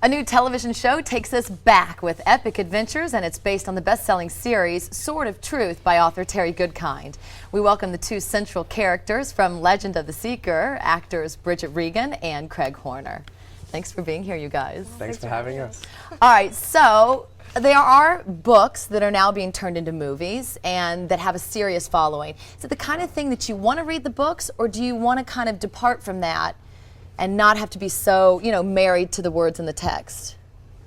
A new television show takes us back with epic adventures, and it's based on the best-selling series Sword of Truth by author Terry Goodkind. We welcome the two central characters from Legend of the Seeker, actors Bridget Regan and Craig Horner. Thanks for being here, you guys. Thanks for having us. All right, so there are books that are now being turned into movies and that have a serious following. Is it the kind of thing that you want to read the books, or do you want to kind of depart from that and not have to be so, married to the words in the text?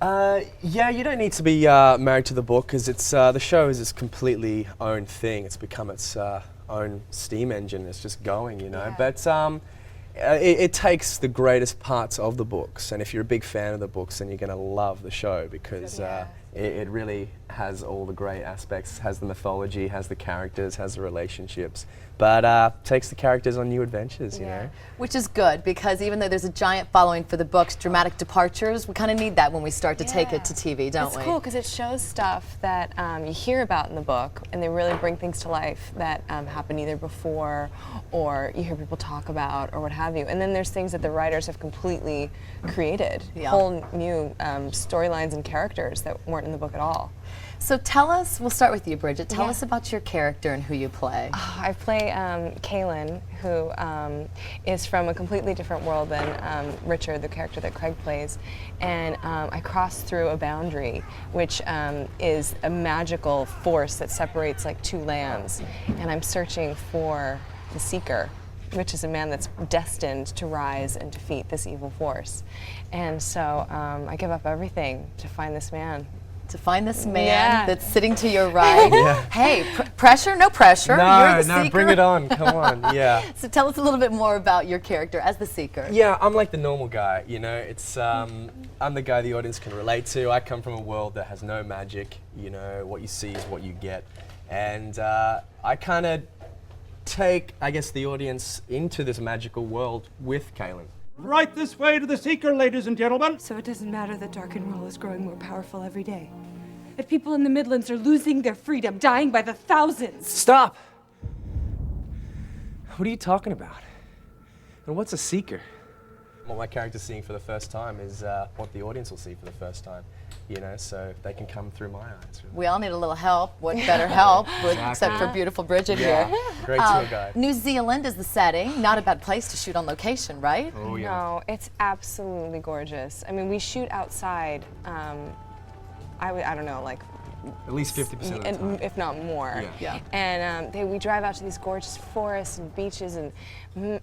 Yeah, you don't need to be married to the book, because it's the show is its completely own thing. It's become its own steam engine. It's just going, Yeah. But it takes the greatest parts of the books, and if you're a big fan of the books, then you're going to love the show, because it really has all the great aspects, has the mythology, has the characters, has the relationships, but takes the characters on new adventures, you know. Which is good, because even though there's a giant following for the books, dramatic departures, we kind of need that when we start to take it to TV, don't we? It's cool because it shows stuff that you hear about in the book, and they really bring things to life that happened either before or you hear people talk about or what have you. And then there's things that the writers have completely created, whole new storylines and characters that weren't in the book at all. So tell us, we'll start with you, Bridget. Tell us about your character and who you play. I play Kaylin, who is from a completely different world than Richard, the character that Craig plays. And I cross through a boundary, which is a magical force that separates like two lands. And I'm searching for the Seeker, which is a man that's destined to rise and defeat this evil force. And so I give up everything to find this man. To find this man that's sitting to your right. Hey, pressure? No pressure. No, You're the Seeker. bring it on. Come on, yeah. So tell us a little bit more about your character as the Seeker. Yeah, I'm like the normal guy, It's I'm the guy the audience can relate to. I come from a world that has no magic. What you see is what you get, and I kind of take, I guess, the audience into this magical world with Kaylin. Right this way to the Seeker, ladies and gentlemen. So it doesn't matter that dark and roll is growing more powerful every day. That people in the Midlands are losing their freedom, dying by the thousands. Stop! What are you talking about? And what's a Seeker? What my character's seeing for the first time is what the audience will see for the first time, so they can come through my eyes. Really. We all need a little help. What better help, except for beautiful Bridget here. Great tour guide. New Zealand is the setting. Not a bad place to shoot on location, right? Oh, yeah. No, it's absolutely gorgeous. I mean, we shoot outside, I don't know, like at least 50% of the time. if not more. And we drive out to these gorgeous forests and beaches and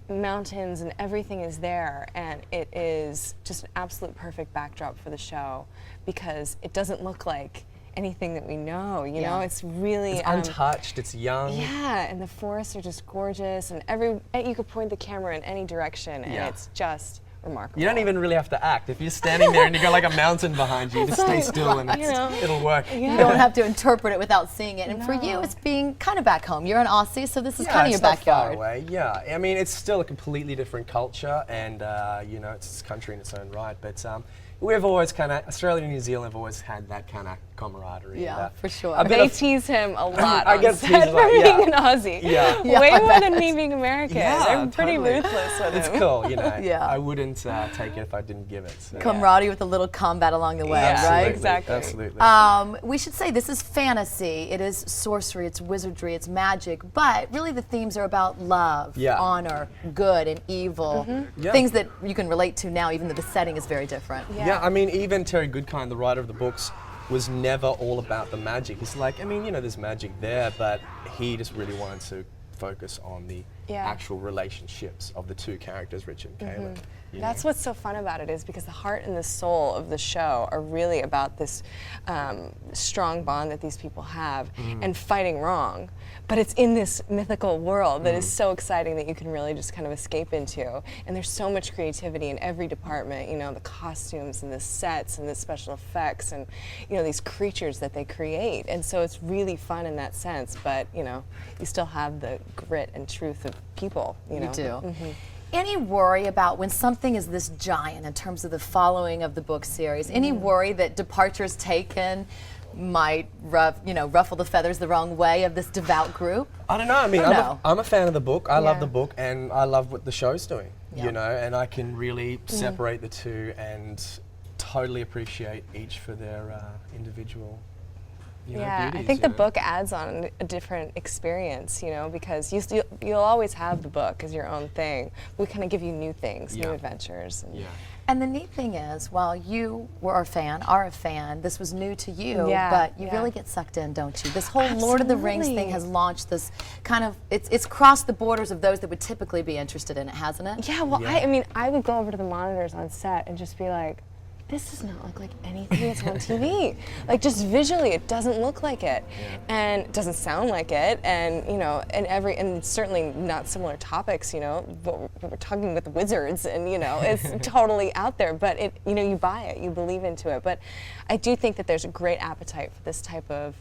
mountains, and everything is there, and it is just an absolute perfect backdrop for the show, because it doesn't look like anything that we know, it's really it's untouched, it's young. Yeah, and the forests are just gorgeous, and you could point the camera in any direction, and it's just remarkable. You don't even really have to act. If you're standing there and you got like a mountain behind you, just stay still and it'll work. You don't have to interpret it without seeing it. And for you, it's being kind of back home. You're an Aussie, so this is kind of your backyard. Not far away. Yeah, I mean, it's still a completely different culture, and it's a country in its own right. But we've always Australia and New Zealand have always had that kind of camaraderie. Yeah, for sure. They tease him a lot I on get set teased a for lot, being an Aussie. Way more than me being American. They're pretty ruthless with him. It's cool, I wouldn't take it if I didn't give it. So. Camaraderie with a little combat along the way, right? Exactly. Absolutely. We should say this is fantasy. It is sorcery, it's wizardry, it's magic, but really the themes are about love, honor, good and evil, things that you can relate to now, even though the setting is very different. Yeah, I mean, even Terry Goodkind, the writer of the books, was never all about the magic. He's like, there's magic there, but he just really wanted to focus on the actual relationships of the two characters, Richard and Kaylin. That's what's so fun about it, is because the heart and the soul of the show are really about this strong bond that these people have and fighting wrong. But it's in this mythical world that is so exciting that you can really just kind of escape into. And there's so much creativity in every department, the costumes and the sets and the special effects and, these creatures that they create. And so it's really fun in that sense, but, you still have the grit and truth of people, You do. Any worry about when something is this giant in terms of the following of the book series? Any worry that departures taken might ruffle the feathers the wrong way of this devout group? I don't know. I mean, I'm a fan of the book. I love the book, and I love what the show's doing. And I can really separate the two and totally appreciate each for their individual. Yeah, beauties, I think the book adds on a different experience, because you'll always have the book as your own thing. We kind of give you new things, new adventures. And the neat thing is, while you are a fan, this was new to you, but you really get sucked in, don't you? This whole Lord of the Rings thing has launched this kind of, it's crossed the borders of those that would typically be interested in it, hasn't it? Yeah, well, I mean, I would go over to the monitors on set and just be like, this does not look like anything that's on TV. Like, just visually, it doesn't look like it, and it doesn't sound like it, and and certainly not similar topics. But we're talking with wizards, and it's totally out there. But you buy it, you believe into it. But I do think that there's a great appetite for this type of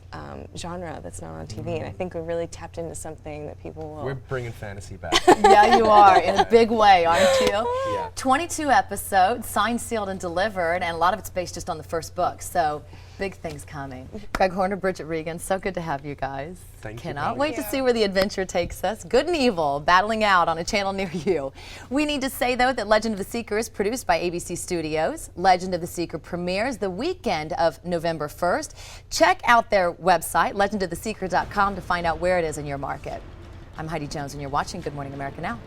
genre that's not on TV, and I think we really tapped into something that people will. We're bringing fantasy back. Yeah, you are, in a big way, aren't you? Yeah. 22 episodes, signed, sealed, and delivered, and a lot of it's based just on the first book, so big things coming. Craig Horner, Bridget Regan, so good to have you guys. Thank you. Cannot wait to see where the adventure takes us. Good and evil, battling out on a channel near you. We need to say, though, that Legend of the Seeker is produced by ABC Studios. Legend of the Seeker premieres the weekend of November 1st. Check out their website, legendoftheseeker.com, to find out where it is in your market. I'm Heidi Jones, and you're watching Good Morning America Now.